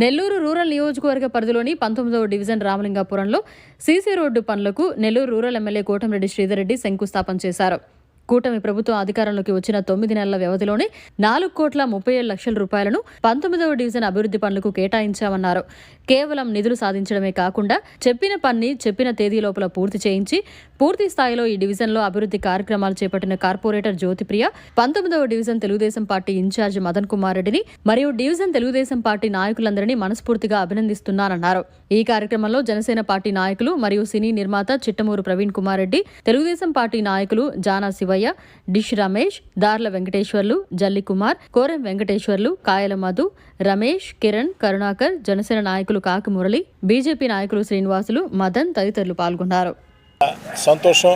Nellore rural నియోజకవర్గ పరిధిలోని 19వ division రామలింగాపురంలో CC road పనులకు నెల్లూరు రూరల్ ఎమ్మెల్యే కోటంరెడ్డి శ్రీధర్ రెడ్డి శంకుస్థాపన చేశారు. కూటమి ప్రభుత్వం అధికారంలోకి వచ్చిన 9 నెలల వ్యవధిలోనే 4,37,00,000 రూపాయలను 19వ డివిజన్ అభివృద్ధి పనులకు కేటాయించామన్నారు. కేవలం నిధులు సాధించడమే కాకుండా చెప్పిన పని చెప్పిన తేదీ లోపల పూర్తి చేయించి పూర్తి స్థాయిలో ఈ డివిజన్లో అభివృద్ధి కార్యక్రమాలు చేపట్టిన కార్పొరేటర్ జ్యోతిప్రియ, 19వ division Telugu Desam party incharge Madan Kumar రెడ్డిని మరియు డివిజన్ తెలుగుదేశం పార్టీ నాయకులందరినీ మనస్ఫూర్తిగా అభినందిస్తున్నారన్నారు. ఈ కార్యక్రమంలో జనసేన పార్టీ నాయకులు మరియు సినీ నిర్మాత చిట్టమూరు ప్రవీణ్ కుమార్ రెడ్డి, తెలుగుదేశం పార్టీ నాయకులు జానా శివయ్య, డిష్ రమేష్, దార్ల వెంకటేశ్వర్లు, జల్లి కుమార్, కోరం వెంకటేశ్వర్లు, కాయల మధు, రమేష్, కిరణ్, కరుణాకర్, జనసేన నాయకులు కాకి మురళి, బీజేపీ నాయకులు శ్రీనివాసులు, మదన్ తదితరులు పాల్గొన్నారు. సంతోషం.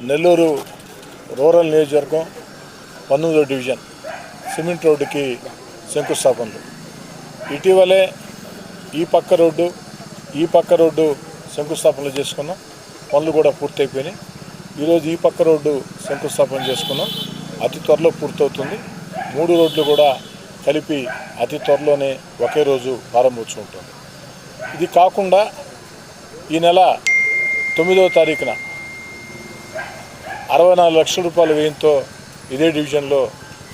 నెల్లూరు రూరల్ నియోజకవర్గం 19వ డివిజన్ సిమెంట్ రోడ్డుకి శంకుస్థాపనలు. ఇటీవలే ఈ పక్క రోడ్డు శంకుస్థాపనలు చేసుకున్నాం. పనులు కూడా పూర్తయిపోయినాయి. ఈరోజు ఈ పక్క రోడ్డు శంకుస్థాపన చేసుకున్నాం. అతి త్వరలో పూర్తవుతుంది. 3 రోడ్లు కూడా కలిపి అతి త్వరలోనే ఒకే రోజు ప్రారంభోత్సవం ఉంటుంది. ఇది కాకుండా ఈ నెల 9వ తారీఖున 64 లక్షల రూపాయల వ్యయంతో ఇదే డివిజన్లో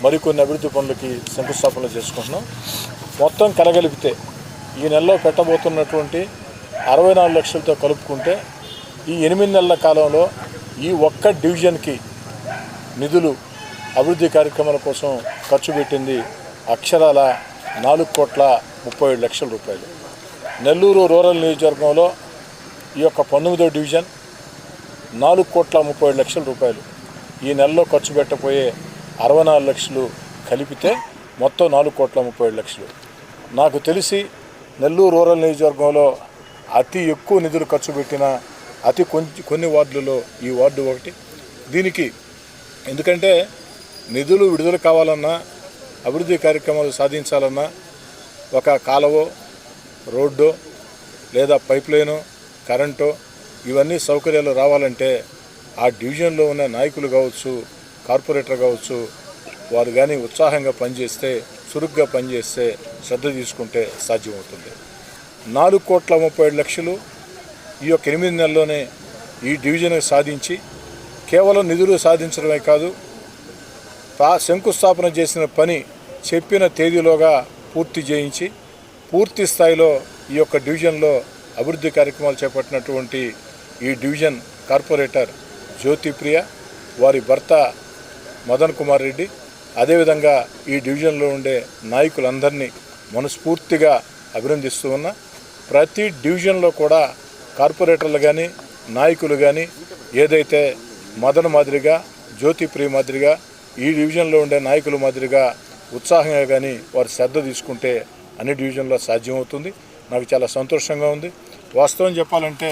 మరికొన్ని అభివృద్ధి పనులకి శంకుస్థాపనలు చేసుకుంటున్నాం. మొత్తం కలగలిపితే ఈ నెలలో పెట్టబోతున్నటువంటి 64 లక్షలతో కలుపుకుంటే ఈ 8 నెలల కాలంలో ఈ ఒక్క డివిజన్కి నిధులు అభివృద్ధి కార్యక్రమాల కోసం ఖర్చు పెట్టింది అక్షరాల 4,37,00,000 రూపాయలు. నెల్లూరు రూరల్ నియోజకవర్గంలో ఈ యొక్క 19వ డివిజన్ 4,37,00,000 రూపాయలు. ఈ నెలలో ఖర్చు పెట్టబోయే 64 లక్షలు కలిపితే మొత్తం 4,37,00,000. నాకు తెలిసి నెల్లూరు రూరల్ నియోజకవర్గంలో అతి ఎక్కువ నిధులు ఖర్చు పెట్టిన కొన్ని వార్డులలో ఈ వార్డు ఒకటి. దీనికి ఎందుకంటే నిధులు విడుదల కావాలన్నా, అభివృద్ధి కార్యక్రమాలు సాధించాలన్నా ఒక కాలువ, రోడ్డు లేదా పైప్ లైను, కరెంటు ఇవన్నీ సౌకర్యాలు రావాలంటే ఆ డివిజన్లో ఉన్న నాయకులు కావచ్చు, కార్పొరేటర్ కావచ్చు, వారు కానీ ఉత్సాహంగా పనిచేస్తే, చురుగ్గా పనిచేస్తే, శ్రద్ధ తీసుకుంటే సాధ్యమవుతుంది. 4,37,00,000 ఈ యొక్క 8 నెలల్లోనే ఈ డివిజన్ సాధించి కేవలం నిధులు సాధించడమే కాదు, శంకుస్థాపన చేసిన పని చెప్పిన తేదీలోగా పూర్తి చేయించి పూర్తి స్థాయిలో ఈ యొక్క డివిజన్లో అభివృద్ధి కార్యక్రమాలు చేపట్టినటువంటి ఈ డివిజన్ కార్పొరేటర్ జ్యోతిప్రియ, వారి భర్త మదన్ కుమార్ రెడ్డి, అదేవిధంగా ఈ డివిజన్లో ఉండే నాయకులందరినీ మనస్ఫూర్తిగా అభినందిస్తూ ఉన్నా. ప్రతి డివిజన్లో కూడా కార్పొరేటర్లు కానీ, నాయకులు కానీ ఏదైతే మదన్ మాదిరిగా, జ్యోతిప్రియ మాదిరిగా ఈ డివిజన్లో ఉండే నాయకుల మాదిరిగా ఉత్సాహంగా కానీ వారు శ్రద్ధ తీసుకుంటే అన్ని డివిజన్లో సాధ్యమవుతుంది. నాకు చాలా సంతోషంగా ఉంది. వాస్తవం చెప్పాలంటే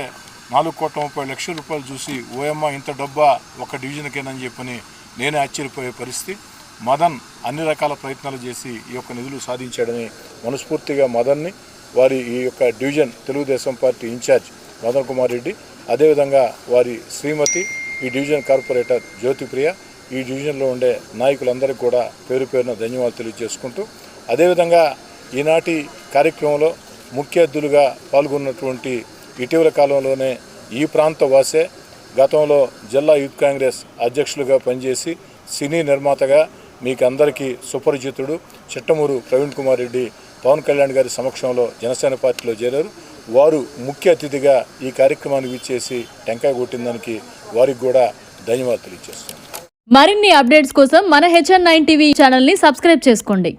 4,37,00,000 రూపాయలు చూసి ఓఎమ్మ ఇంత డబ్బా ఒక డివిజన్కేనని చెప్పని నేనే ఆశ్చర్యపోయే పరిస్థితి. మదన్ అన్ని రకాల ప్రయత్నాలు చేసి ఈ యొక్క నిధులు సాధించాడని మనస్ఫూర్తిగా మదన్ని, వారి ఈ యొక్క division Telugu Desam party incharge Madan Kumar Reddy, అదేవిధంగా వారి శ్రీమతి, ఈ డివిజన్ కార్పొరేటర్ జ్యోతిప్రియ, ఈ డివిజన్లో ఉండే నాయకులందరికీ కూడా పేరు పేరున ధన్యవాదాలు తెలియజేసుకుంటూ, అదేవిధంగా ఈనాటి కార్యక్రమంలో ముఖ్య అతిథులుగా పాల్గొన్నటువంటి ఇటీవల కాలంలోనే ఈ ప్రాంత వాసే, గతంలో జిల్లా యూత్ కాంగ్రెస్ అధ్యక్షులుగా పనిచేసి సినీ నిర్మాతగా మీకు అందరికీ సుపరిచితుడు చిట్టమూరు ప్రవీణ్ కుమార్ రెడ్డి పవన్ కళ్యాణ్ గారి సమక్షంలో జనసేన పార్టీలో చేరారు. వారు ముఖ్య అతిథిగా ఈ కార్యక్రమాన్ని విచ్చేసి టెంకాయ కొట్టిందానికి వారికి కూడా ధన్యవాదాలు తెలియజేస్తున్నాను. మరిన్ని అప్డేట్స్ కోసం మన HN9 టీవీ ఛానల్ని సబ్స్క్రైబ్ చేసుకోండి.